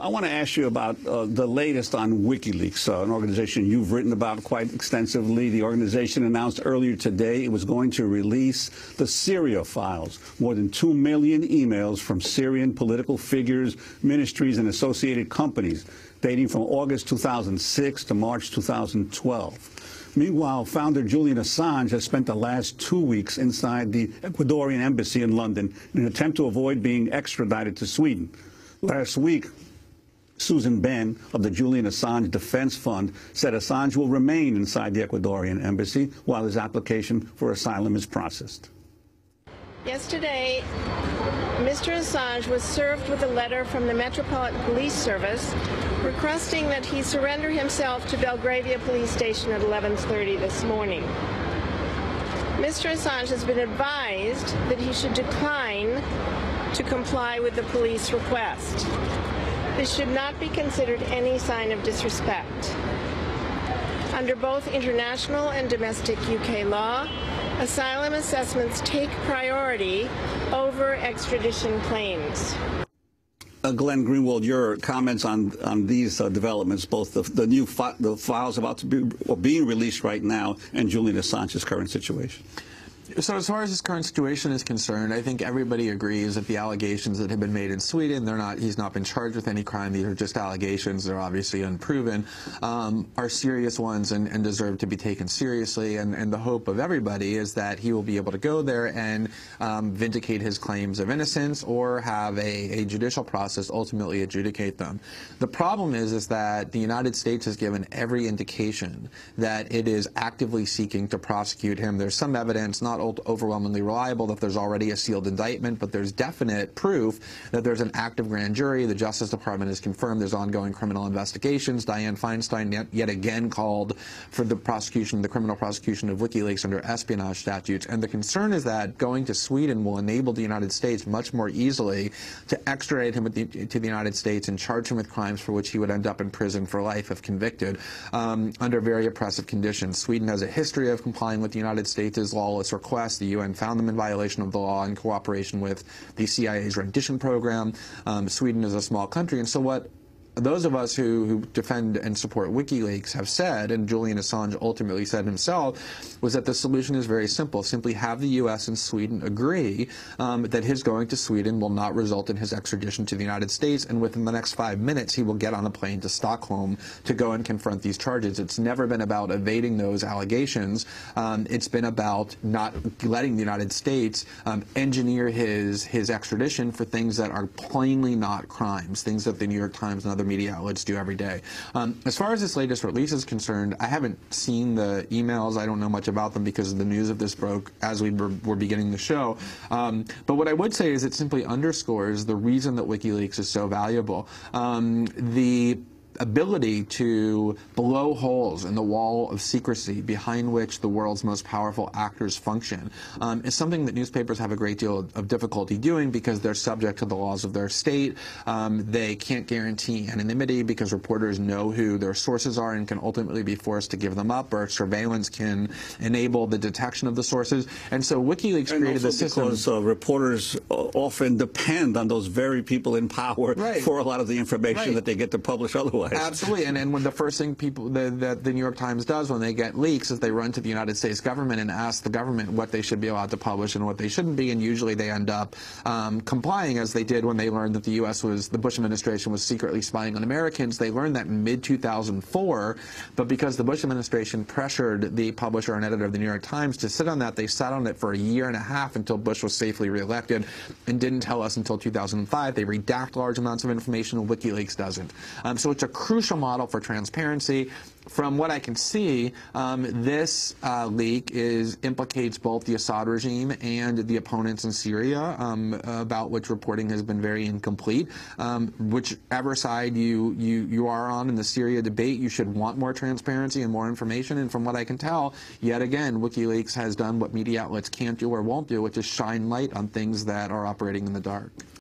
I want to ask you about the latest on WikiLeaks, an organization you've written about quite extensively. The organization announced earlier today it was going to release the Syria Files, more than 2 million emails from Syrian political figures, ministries, and associated companies, dating from August 2006 to March 2012. Meanwhile, founder Julian Assange has spent the last 2 weeks inside the Ecuadorian embassy in London in an attempt to avoid being extradited to Sweden. Last week, Susan Ben of the Julian Assange Defense Fund said Assange will remain inside the Ecuadorian embassy while his application for asylum is processed. Yesterday, Mr. Assange was served with a letter from the Metropolitan Police Service requesting that he surrender himself to Belgravia Police Station at 11:30 this morning. Mr. Assange has been advised that he should decline to comply with the police request. This should not be considered any sign of disrespect. Under both international and domestic UK law, asylum assessments take priority over extradition claims. Glenn Greenwald, your comments on these developments, both the files about to be or being released right now and Julian Assange's current situation. So as far as his current situation is concerned, I think everybody agrees that the allegations that have been made in Sweden, he's not been charged with any crime. These are just allegations. They're obviously unproven, are serious ones and deserve to be taken seriously. And the hope of everybody is that he will be able to go there and vindicate his claims of innocence or have a judicial process ultimately adjudicate them. The problem is that the United States has given every indication that it is actively seeking to prosecute him. There's some evidence, not overwhelmingly reliable, that there's already a sealed indictment, but there's definite proof that there's an active grand jury. The Justice Department has confirmed there's ongoing criminal investigations. Dianne Feinstein yet again called for the criminal prosecution of WikiLeaks under espionage statutes. And the concern is that going to Sweden will enable the United States much more easily to extradite him to the United States and charge him with crimes for which he would end up in prison for life if convicted under very oppressive conditions. Sweden has a history of complying with the United States' lawless request. The UN found them in violation of the law in cooperation with the CIA's rendition program. Sweden is a small country, and so what those of us who defend and support WikiLeaks have said, and Julian Assange ultimately said himself, was that the solution is very simple. Simply have the U.S. and Sweden agree that his going to Sweden will not result in his extradition to the United States, and within the next 5 minutes he will get on a plane to Stockholm to go and confront these charges. It's never been about evading those allegations. It's been about not letting the United States engineer his extradition for things that are plainly not crimes, things that the New York Times and other media outlets do every day. As far as this latest release is concerned, I haven't seen the emails. I don't know much about them because the news of this broke as we were beginning the show. But what I would say is it simply underscores the reason that WikiLeaks is so valuable. The ability to blow holes in the wall of secrecy behind which the world's most powerful actors function is something that newspapers have a great deal of difficulty doing because they're subject to the laws of their state. They can't guarantee anonymity because reporters know who their sources are and can ultimately be forced to give them up, or surveillance can enable the detection of the sources. And so WikiLeaks created the system. Because reporters often depend on those very people in power for a lot of the information that they get to publish otherwise. Absolutely, and when the first thing that the New York Times does when they get leaks is they run to the United States government and ask the government what they should be allowed to publish and what they shouldn't be, and usually they end up complying, as they did when they learned that the Bush administration was secretly spying on Americans. They learned that in mid-2004, but because the Bush administration pressured the publisher and editor of the New York Times to sit on that, they sat on it for a year and a half until Bush was safely reelected and didn't tell us until 2005. They redact large amounts of information, and WikiLeaks doesn't. So it's a crucial model for transparency. From what I can see, this leak implicates both the Assad regime and the opponents in Syria, about which reporting has been very incomplete. Whichever side you are on in the Syria debate, you should want more transparency and more information. And from what I can tell, yet again, WikiLeaks has done what media outlets can't do or won't do, which is shine light on things that are operating in the dark.